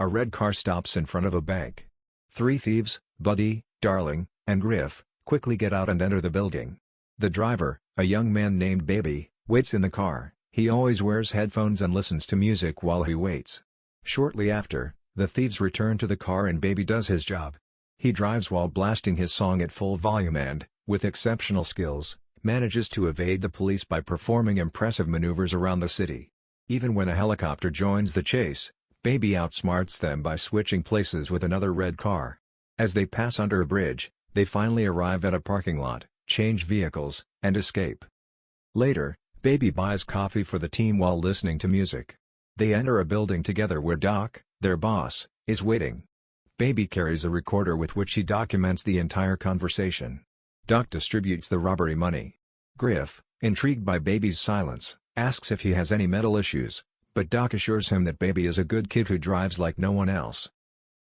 A red car stops in front of a bank. Three thieves, Buddy, Darling, and Griff, quickly get out and enter the building. The driver, a young man named Baby, waits in the car. He always wears headphones and listens to music while he waits. Shortly after, the thieves return to the car and Baby does his job. He drives while blasting his song at full volume and, with exceptional skills, manages to evade the police by performing impressive maneuvers around the city. Even when a helicopter joins the chase, Baby outsmarts them by switching places with another red car. As they pass under a bridge, they finally arrive at a parking lot, change vehicles, and escape. Later, Baby buys coffee for the team while listening to music. They enter a building together where Doc, their boss, is waiting. Baby carries a recorder with which he documents the entire conversation. Doc distributes the robbery money. Griff, intrigued by Baby's silence, asks if he has any mental issues, but Doc assures him that Baby is a good kid who drives like no one else.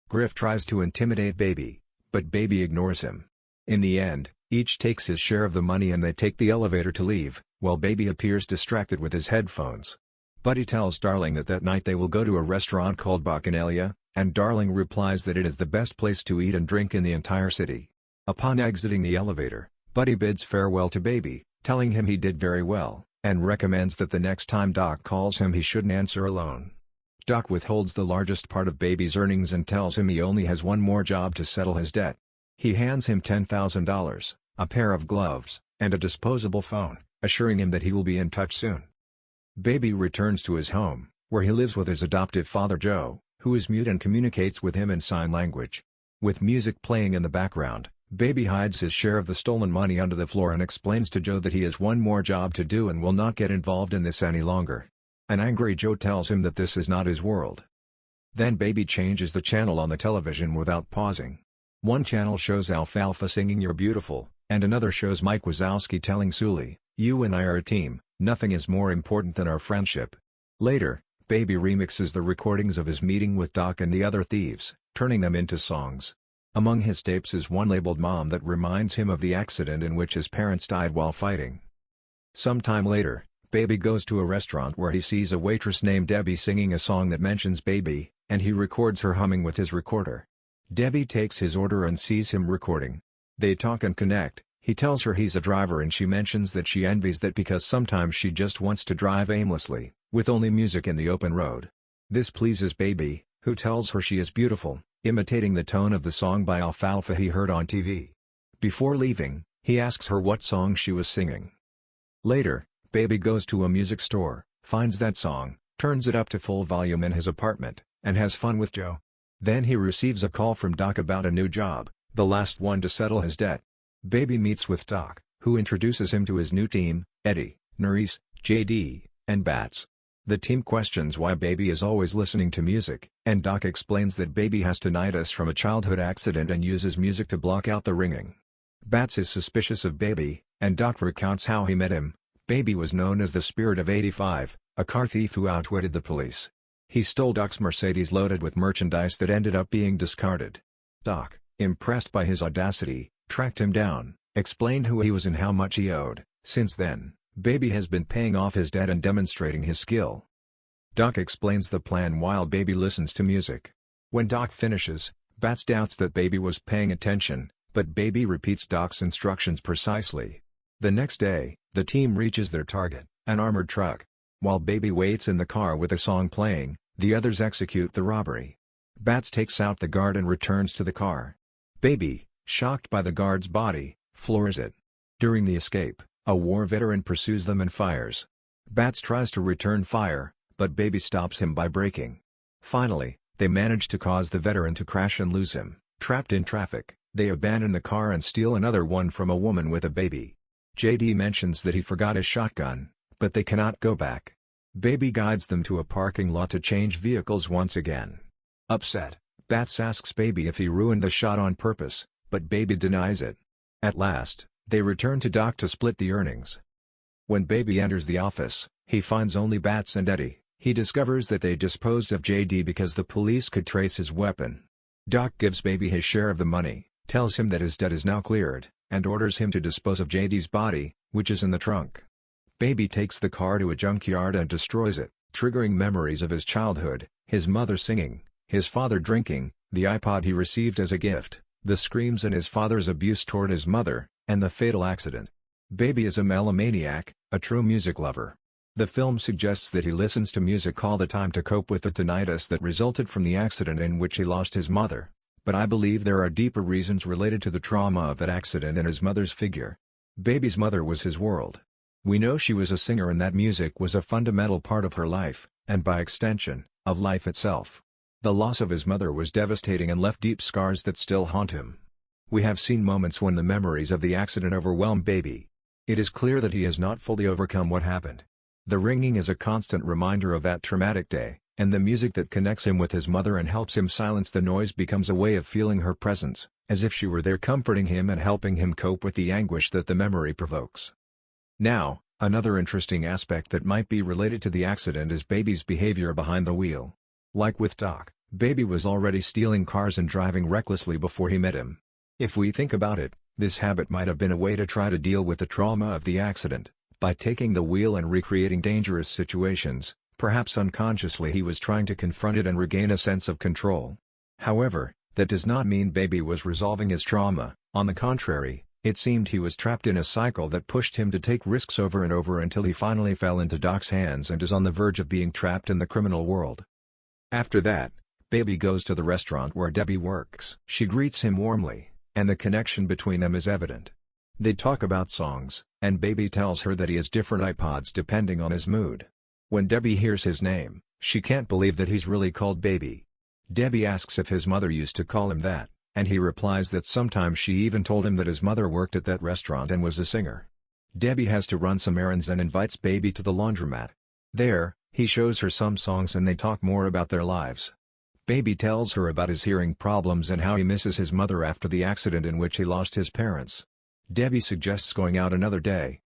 Griff tries to intimidate Baby, but Baby ignores him. In the end, each takes his share of the money and they take the elevator to leave, while Baby appears distracted with his headphones. Buddy tells Darling that night they will go to a restaurant called Bacchanalia, and Darling replies that it is the best place to eat and drink in the entire city. Upon exiting the elevator, Buddy bids farewell to Baby, telling him he did very well, and recommends that the next time Doc calls him he shouldn't answer alone. Doc withholds the largest part of Baby's earnings and tells him he only has one more job to settle his debt. He hands him $10,000, a pair of gloves, and a disposable phone, assuring him that he will be in touch soon. Baby returns to his home, where he lives with his adoptive father Joe, who is mute and communicates with him in sign language. With music playing in the background, Baby hides his share of the stolen money under the floor and explains to Joe that he has one more job to do and will not get involved in this any longer. An angry Joe tells him that this is not his world. Then Baby changes the channel on the television without pausing. One channel shows Alfalfa singing "You're Beautiful," and another shows Mike Wazowski telling Sully, "You and I are a team, nothing is more important than our friendship." Later, Baby remixes the recordings of his meeting with Doc and the other thieves, turning them into songs. Among his tapes is one labeled "Mom" that reminds him of the accident in which his parents died while fighting. Sometime later, Baby goes to a restaurant where he sees a waitress named Debbie singing a song that mentions Baby, and he records her humming with his recorder. Debbie takes his order and sees him recording. They talk and connect. He tells her he's a driver and she mentions that she envies that because sometimes she just wants to drive aimlessly, with only music in the open road. This pleases Baby, who tells her she is beautiful, imitating the tone of the song by Alfalfa he heard on TV. Before leaving, he asks her what song she was singing. Later, Baby goes to a music store, finds that song, turns it up to full volume in his apartment, and has fun with Joe. Then he receives a call from Doc about a new job, the last one to settle his debt. Baby meets with Doc, who introduces him to his new team, Eddie, Nerys, JD, and Bats. The team questions why Baby is always listening to music, and Doc explains that Baby has tinnitus from a childhood accident and uses music to block out the ringing. Bats is suspicious of Baby, and Doc recounts how he met him. Baby was known as the Spirit of '85, a car thief who outwitted the police. He stole Doc's Mercedes loaded with merchandise that ended up being discarded. Doc, impressed by his audacity, tracked him down, explained who he was and how much he owed. Since then, Baby has been paying off his debt and demonstrating his skill. Doc explains the plan while Baby listens to music. When Doc finishes, Bats doubts that Baby was paying attention, but Baby repeats Doc's instructions precisely. The next day, the team reaches their target, an armored truck. While Baby waits in the car with a song playing, the others execute the robbery. Bats takes out the guard and returns to the car. Baby, shocked by the guard's body, floors it. During the escape, a war veteran pursues them and fires. Bats tries to return fire, but Baby stops him by braking. Finally, they manage to cause the veteran to crash and lose him. Trapped in traffic, they abandon the car and steal another one from a woman with a baby. JD mentions that he forgot his shotgun, but they cannot go back. Baby guides them to a parking lot to change vehicles once again. Upset, Bats asks Baby if he ruined the shot on purpose, but Baby denies it. At last, they return to Doc to split the earnings. When Baby enters the office, he finds only Bats and Eddie. He discovers that they disposed of JD because the police could trace his weapon. Doc gives Baby his share of the money, tells him that his debt is now cleared, and orders him to dispose of JD's body, which is in the trunk. Baby takes the car to a junkyard and destroys it, triggering memories of his childhood, his mother singing, His father drinking, the iPod he received as a gift, the screams and his father's abuse toward his mother, and the fatal accident. Baby is a melomaniac, a true music lover. The film suggests that he listens to music all the time to cope with the tinnitus that resulted from the accident in which he lost his mother. But I believe there are deeper reasons related to the trauma of that accident and his mother's figure. Baby's mother was his world. We know she was a singer and that music was a fundamental part of her life, and by extension, of life itself. The loss of his mother was devastating and left deep scars that still haunt him. We have seen moments when the memories of the accident overwhelm Baby. It is clear that he has not fully overcome what happened. The ringing is a constant reminder of that traumatic day, and the music that connects him with his mother and helps him silence the noise becomes a way of feeling her presence, as if she were there comforting him and helping him cope with the anguish that the memory provokes. Now, another interesting aspect that might be related to the accident is Baby's behavior behind the wheel. Like with Doc, Baby was already stealing cars and driving recklessly before he met him. If we think about it, this habit might have been a way to try to deal with the trauma of the accident. By taking the wheel and recreating dangerous situations, perhaps unconsciously he was trying to confront it and regain a sense of control. However, that does not mean Baby was resolving his trauma. On the contrary, it seemed he was trapped in a cycle that pushed him to take risks over and over until he finally fell into Doc's hands and is on the verge of being trapped in the criminal world. After that, Baby goes to the restaurant where Debbie works. She greets him warmly, and the connection between them is evident. They talk about songs, and Baby tells her that he has different iPods depending on his mood. When Debbie hears his name, she can't believe that he's really called Baby. Debbie asks if his mother used to call him that, and he replies that sometimes she even told him that his mother worked at that restaurant and was a singer. Debbie has to run some errands and invites Baby to the laundromat. There, he shows her some songs and they talk more about their lives. Baby tells her about his hearing problems and how he misses his mother after the accident in which he lost his parents. Debbie suggests going out another day.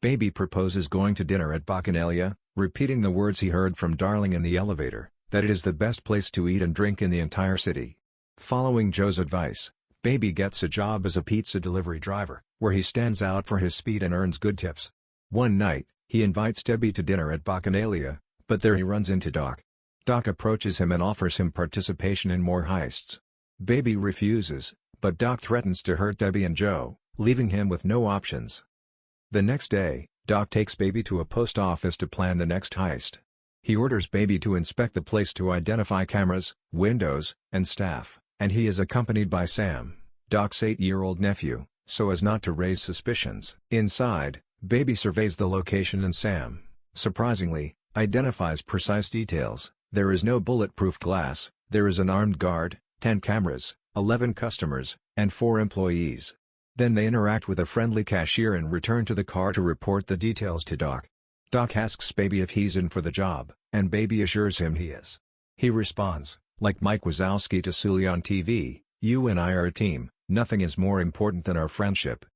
Baby proposes going to dinner at Bacchanalia, repeating the words he heard from Darling in the elevator, that it is the best place to eat and drink in the entire city. Following Joe's advice, Baby gets a job as a pizza delivery driver, where he stands out for his speed and earns good tips. One night, he invites Debbie to dinner at Bacchanalia, but there he runs into Doc. Doc approaches him and offers him participation in more heists. Baby refuses, but Doc threatens to hurt Debbie and Joe, leaving him with no options. The next day, Doc takes Baby to a post office to plan the next heist. He orders Baby to inspect the place to identify cameras, windows, and staff, and he is accompanied by Sam, Doc's 8-year-old nephew, so as not to raise suspicions. Inside, Baby surveys the location and Sam, surprisingly, identifies precise details. There is no bulletproof glass, there is an armed guard, 10 cameras, 11 customers, and 4 employees. Then they interact with a friendly cashier and return to the car to report the details to Doc. Doc asks Baby if he's in for the job, and Baby assures him he is. He responds, like Mike Wazowski to Sully on TV, "You and I are a team, nothing is more important than our friendship."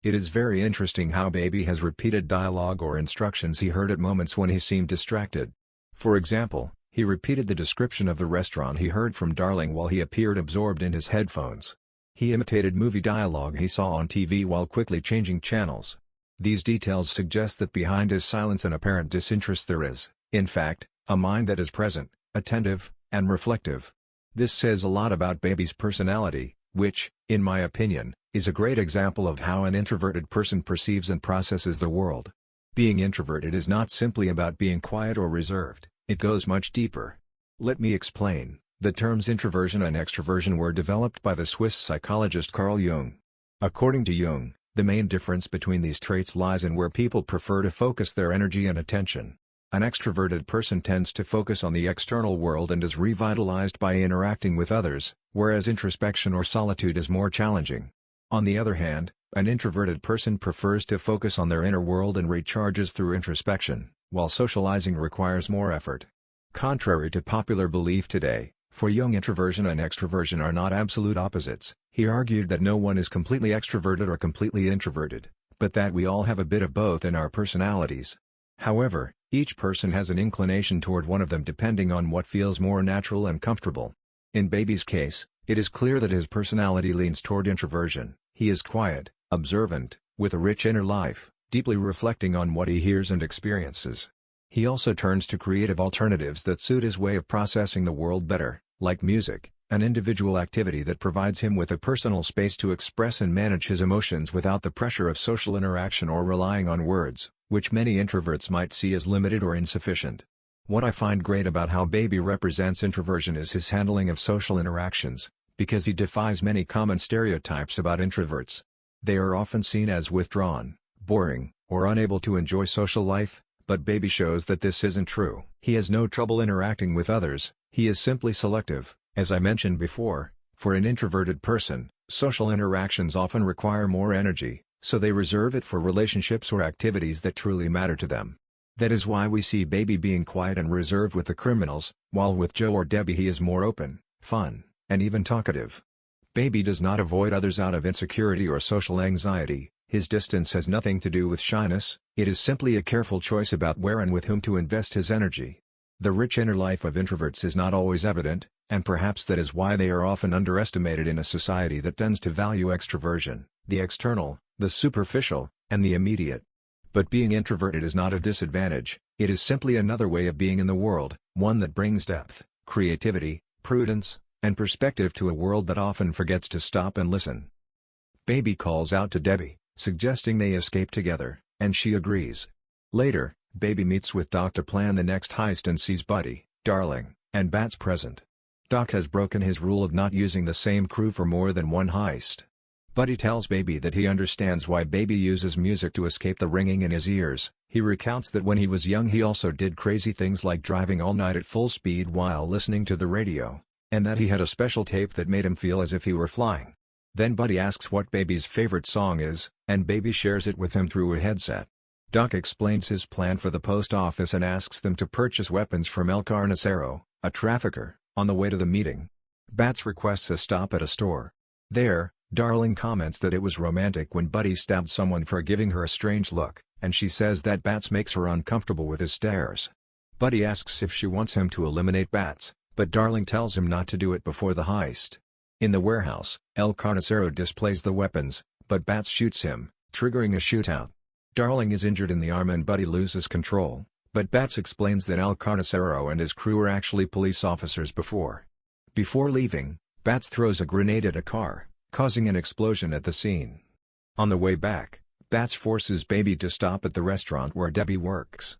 It is very interesting how Baby has repeated dialogue or instructions he heard at moments when he seemed distracted. For example, he repeated the description of the restaurant he heard from Darling while he appeared absorbed in his headphones. He imitated movie dialogue he saw on TV while quickly changing channels. These details suggest that behind his silence and apparent disinterest there is, in fact, a mind that is present, attentive, and reflective. This says a lot about Baby's personality, which, in my opinion, is a great example of how an introverted person perceives and processes the world. Being introverted is not simply about being quiet or reserved, it goes much deeper. Let me explain. The terms introversion and extroversion were developed by the Swiss psychologist Carl Jung. According to Jung, the main difference between these traits lies in where people prefer to focus their energy and attention. An extroverted person tends to focus on the external world and is revitalized by interacting with others, whereas introspection or solitude is more challenging. On the other hand, an introverted person prefers to focus on their inner world and recharges through introspection, while socializing requires more effort. Contrary to popular belief today, for Jung, introversion and extroversion are not absolute opposites. He argued that no one is completely extroverted or completely introverted, but that we all have a bit of both in our personalities. However, each person has an inclination toward one of them depending on what feels more natural and comfortable. In Baby's case, it is clear that his personality leans toward introversion. He is quiet, observant, with a rich inner life, deeply reflecting on what he hears and experiences. He also turns to creative alternatives that suit his way of processing the world better, like music, an individual activity that provides him with a personal space to express and manage his emotions without the pressure of social interaction or relying on words, which many introverts might see as limited or insufficient. What I find great about how Baby represents introversion is his handling of social interactions, because he defies many common stereotypes about introverts. They are often seen as withdrawn, boring, or unable to enjoy social life, but Baby shows that this isn't true. He has no trouble interacting with others, he is simply selective. As I mentioned before, for an introverted person, social interactions often require more energy, so they reserve it for relationships or activities that truly matter to them. That is why we see Baby being quiet and reserved with the criminals, while with Joe or Debbie he is more open, fun, and even talkative. Baby does not avoid others out of insecurity or social anxiety. His distance has nothing to do with shyness, it is simply a careful choice about where and with whom to invest his energy. The rich inner life of introverts is not always evident, and perhaps that is why they are often underestimated in a society that tends to value extroversion, the external, the superficial, and the immediate. But being introverted is not a disadvantage, it is simply another way of being in the world, one that brings depth, creativity, prudence, and perspective to a world that often forgets to stop and listen. Baby calls out to Debbie, suggesting they escape together, and she agrees. Later, Baby meets with Doc to plan the next heist and sees Buddy, Darling, and Bats present. Doc has broken his rule of not using the same crew for more than one heist. Buddy tells Baby that he understands why Baby uses music to escape the ringing in his ears. He recounts that when he was young he also did crazy things like driving all night at full speed while listening to the radio, and that he had a special tape that made him feel as if he were flying. Then Buddy asks what Baby's favorite song is, and Baby shares it with him through a headset. Doc explains his plan for the post office and asks them to purchase weapons from El Carnicero, a trafficker, on the way to the meeting. Bats requests a stop at a store. There, Darling comments that it was romantic when Buddy stabbed someone for giving her a strange look, and she says that Bats makes her uncomfortable with his stares. Buddy asks if she wants him to eliminate Bats, but Darling tells him not to do it before the heist. In the warehouse, El Carnicero displays the weapons, but Bats shoots him, triggering a shootout. Darling is injured in the arm and Buddy loses control, but Bats explains that El Carnicero and his crew were actually police officers before. Before leaving, Bats throws a grenade at a car, causing an explosion at the scene. On the way back, Bats forces Baby to stop at the restaurant where Debbie works.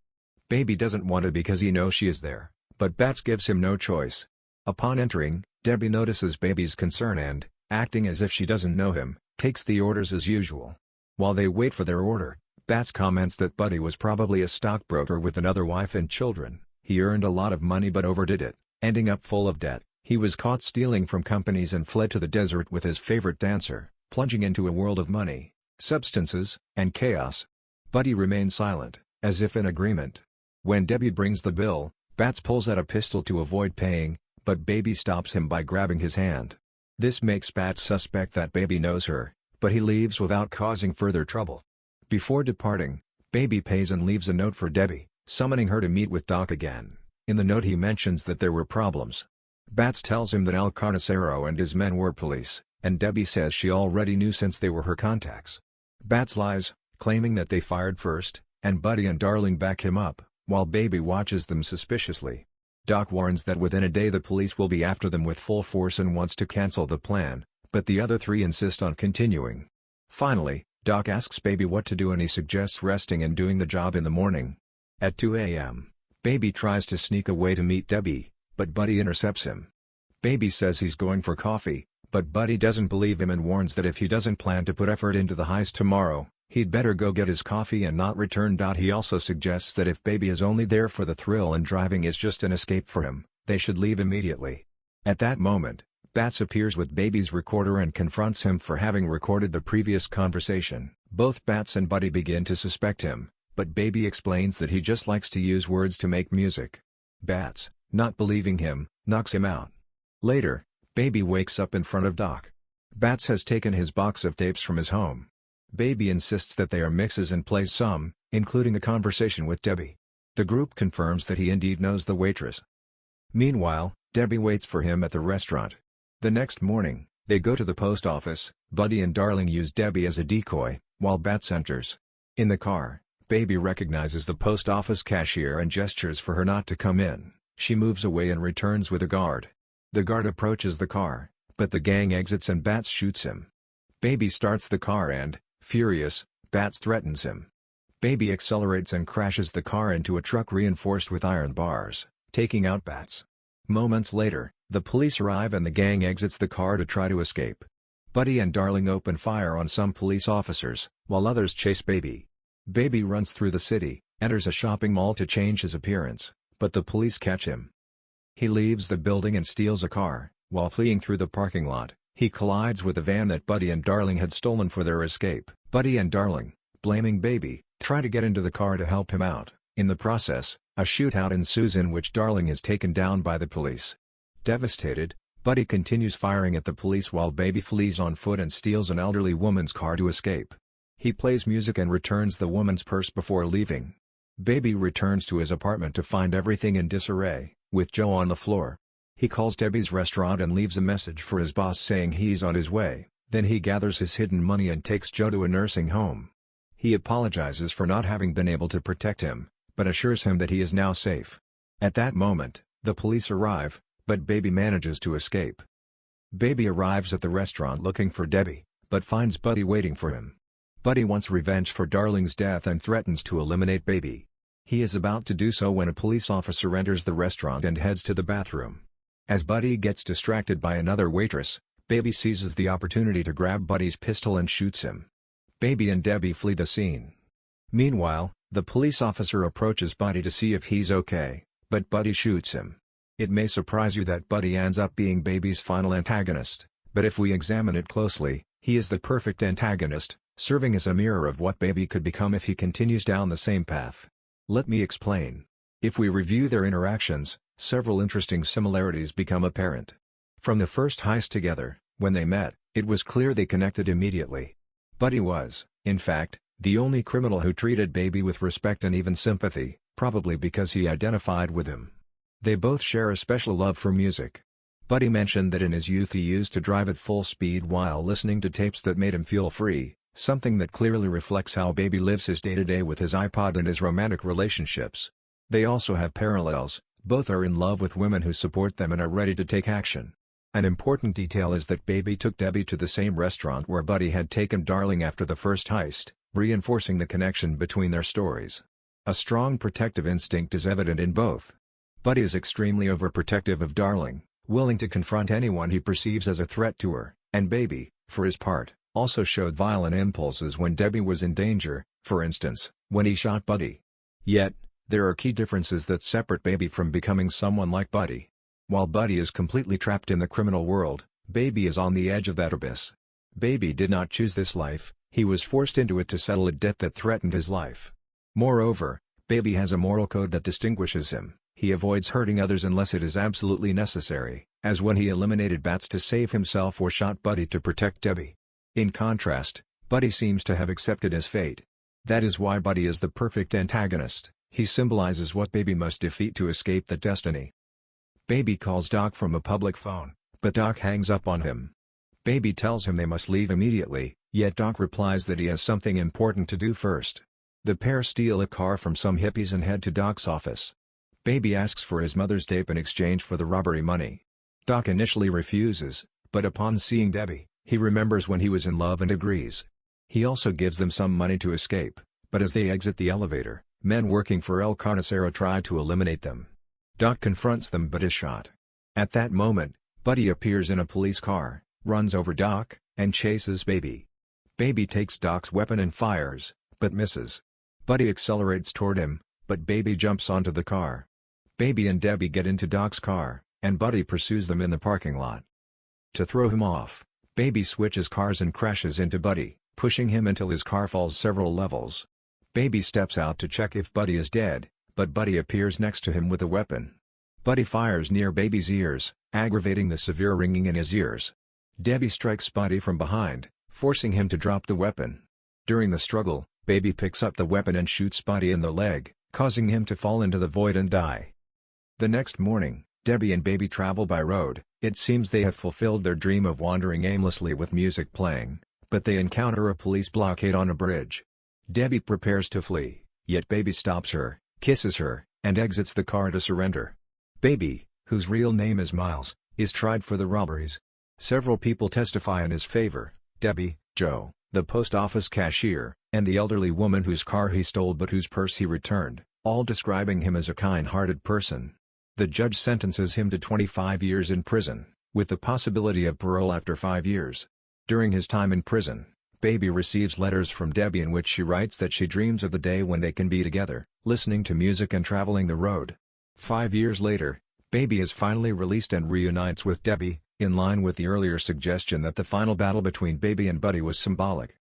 Baby doesn't want to because he knows she is there, but Bats gives him no choice. Upon entering, Debbie notices Baby's concern and, acting as if she doesn't know him, takes the orders as usual. While they wait for their order, Bats comments that Buddy was probably a stockbroker with another wife and children. He earned a lot of money but overdid it, ending up full of debt. He was caught stealing from companies and fled to the desert with his favorite dancer, plunging into a world of money, substances, and chaos. Buddy remains silent, as if in agreement. When Debbie brings the bill, Bats pulls out a pistol to avoid paying, but Baby stops him by grabbing his hand. This makes Bats suspect that Baby knows her, but he leaves without causing further trouble. Before departing, Baby pays and leaves a note for Debbie, summoning her to meet with Doc again. In the note he mentions that there were problems. Bats tells him that El Carnicero and his men were police, and Debbie says she already knew since they were her contacts. Bats lies, claiming that they fired first, and Buddy and Darling back him up, while Baby watches them suspiciously. Doc warns that within a day the police will be after them with full force and wants to cancel the plan, but the other three insist on continuing. Finally, Doc asks Baby what to do and he suggests resting and doing the job in the morning. At 2 a.m., Baby tries to sneak away to meet Debbie, but Buddy intercepts him. Baby says he's going for coffee, but Buddy doesn't believe him and warns that if he doesn't plan to put effort into the heist tomorrow, he'd better go get his coffee and not return. He also suggests that if Baby is only there for the thrill and driving is just an escape for him, they should leave immediately. At that moment, Bats appears with Baby's recorder and confronts him for having recorded the previous conversation. Both Bats and Buddy begin to suspect him, but Baby explains that he just likes to use words to make music. Bats, not believing him, knocks him out. Later, Baby wakes up in front of Doc. Bats has taken his box of tapes from his home. Baby insists that they are mixes and plays some, including a conversation with Debbie. The group confirms that he indeed knows the waitress. Meanwhile, Debbie waits for him at the restaurant. The next morning, they go to the post office. Buddy and Darling use Debbie as a decoy, while Bats enters. In the car, Baby recognizes the post office cashier and gestures for her not to come in. She moves away and returns with a guard. The guard approaches the car, but the gang exits and Bats shoots him. Baby starts the car and, furious, Bats threatens him. Baby accelerates and crashes the car into a truck reinforced with iron bars, taking out Bats. Moments later, the police arrive and the gang exits the car to try to escape. Buddy and Darling open fire on some police officers, while others chase Baby. Baby runs through the city, enters a shopping mall to change his appearance, but the police catch him. He leaves the building and steals a car. While fleeing through the parking lot, he collides with a van that Buddy and Darling had stolen for their escape. Buddy and Darling, blaming Baby, try to get into the car to help him out. In the process, a shootout ensues in which Darling is taken down by the police. Devastated, Buddy continues firing at the police while Baby flees on foot and steals an elderly woman's car to escape. He plays music and returns the woman's purse before leaving. Baby returns to his apartment to find everything in disarray, with Joe on the floor. He calls Debbie's restaurant and leaves a message for his boss saying he's on his way. Then he gathers his hidden money and takes Joe to a nursing home. He apologizes for not having been able to protect him, but assures him that he is now safe. At that moment, the police arrive, but Baby manages to escape. Baby arrives at the restaurant looking for Debbie, but finds Buddy waiting for him. Buddy wants revenge for Darling's death and threatens to eliminate Baby. He is about to do so when a police officer enters the restaurant and heads to the bathroom. As Buddy gets distracted by another waitress, Baby seizes the opportunity to grab Buddy's pistol and shoots him. Baby and Debbie flee the scene. Meanwhile, the police officer approaches Buddy to see if he's okay, but Buddy shoots him. It may surprise you that Buddy ends up being Baby's final antagonist, but if we examine it closely, he is the perfect antagonist, serving as a mirror of what Baby could become if he continues down the same path. Let me explain. If we review their interactions, several interesting similarities become apparent. From the first heist together, when they met, it was clear they connected immediately. Buddy was, in fact, the only criminal who treated Baby with respect and even sympathy, probably because he identified with him. They both share a special love for music. Buddy mentioned that in his youth he used to drive at full speed while listening to tapes that made him feel free, something that clearly reflects how Baby lives his day-to-day with his iPod and his romantic relationships. They also have parallels. Both are in love with women who support them and are ready to take action. An important detail is that Baby took Debbie to the same restaurant where Buddy had taken Darling after the first heist, reinforcing the connection between their stories. A strong protective instinct is evident in both. Buddy is extremely overprotective of Darling, willing to confront anyone he perceives as a threat to her, and Baby, for his part, also showed violent impulses when Debbie was in danger, for instance, when he shot Buddy. Yet, there are key differences that separate Baby from becoming someone like Buddy. While Buddy is completely trapped in the criminal world, Baby is on the edge of that abyss. Baby did not choose this life, he was forced into it to settle a debt that threatened his life. Moreover, Baby has a moral code that distinguishes him. He avoids hurting others unless it is absolutely necessary, as when he eliminated Bats to save himself or shot Buddy to protect Debbie. In contrast, Buddy seems to have accepted his fate. That is why Buddy is the perfect antagonist. He symbolizes what Baby must defeat to escape that destiny. Baby calls Doc from a public phone, but Doc hangs up on him. Baby tells him they must leave immediately, yet Doc replies that he has something important to do first. The pair steal a car from some hippies and head to Doc's office. Baby asks for his mother's tape in exchange for the robbery money. Doc initially refuses, but upon seeing Debbie, he remembers when he was in love and agrees. He also gives them some money to escape, but as they exit the elevator, men working for El Carnicero try to eliminate them. Doc confronts them but is shot. At that moment, Buddy appears in a police car, runs over Doc, and chases Baby. Baby takes Doc's weapon and fires, but misses. Buddy accelerates toward him, but Baby jumps onto the car. Baby and Debbie get into Doc's car, and Buddy pursues them in the parking lot. To throw him off, Baby switches cars and crashes into Buddy, pushing him until his car falls several levels. Baby steps out to check if Buddy is dead, but Buddy appears next to him with a weapon. Buddy fires near Baby's ears, aggravating the severe ringing in his ears. Debbie strikes Buddy from behind, forcing him to drop the weapon. During the struggle, Baby picks up the weapon and shoots Buddy in the leg, causing him to fall into the void and die. The next morning, Debbie and Baby travel by road. It seems they have fulfilled their dream of wandering aimlessly with music playing, but they encounter a police blockade on a bridge. Debbie prepares to flee, yet Baby stops her, kisses her, and exits the car to surrender. Baby, whose real name is Miles, is tried for the robberies. Several people testify in his favor: Debbie, Joe, the post office cashier, and the elderly woman whose car he stole but whose purse he returned, all describing him as a kind-hearted person. The judge sentences him to 25 years in prison, with the possibility of parole after 5 years. During his time in prison, Baby receives letters from Debbie in which she writes that she dreams of the day when they can be together, listening to music and traveling the road. 5 years later, Baby is finally released and reunites with Debbie, in line with the earlier suggestion that the final battle between Baby and Buddy was symbolic.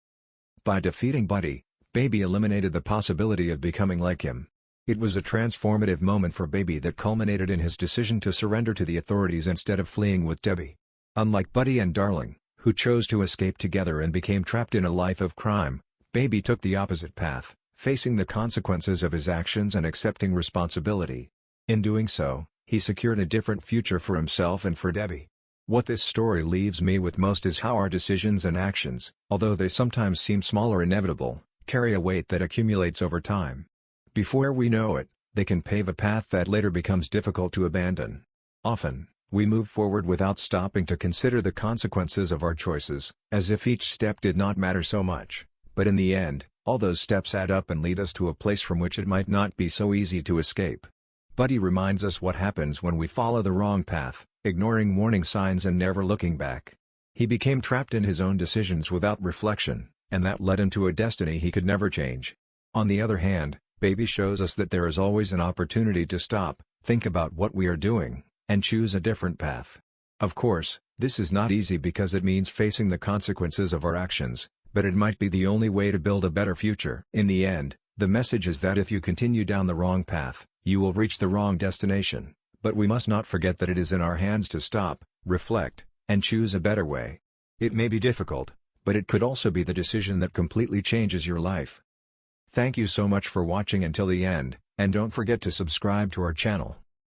By defeating Buddy, Baby eliminated the possibility of becoming like him. It was a transformative moment for Baby that culminated in his decision to surrender to the authorities instead of fleeing with Debbie. Unlike Buddy and Darling, who chose to escape together and became trapped in a life of crime, Baby took the opposite path, facing the consequences of his actions and accepting responsibility. In doing so, he secured a different future for himself and for Debbie. What this story leaves me with most is how our decisions and actions, although they sometimes seem small or inevitable, carry a weight that accumulates over time. Before we know it, they can pave a path that later becomes difficult to abandon. Often, we move forward without stopping to consider the consequences of our choices, as if each step did not matter so much, but in the end, all those steps add up and lead us to a place from which it might not be so easy to escape. Buddy reminds us what happens when we follow the wrong path, ignoring warning signs and never looking back. He became trapped in his own decisions without reflection, and that led him to a destiny he could never change. On the other hand, Baby shows us that there is always an opportunity to stop, think about what we are doing, and choose a different path. Of course, this is not easy because it means facing the consequences of our actions, but it might be the only way to build a better future. In the end, the message is that if you continue down the wrong path, you will reach the wrong destination, but we must not forget that it is in our hands to stop, reflect, and choose a better way. It may be difficult, but it could also be the decision that completely changes your life. Thank you so much for watching until the end, and don't forget to subscribe to our channel.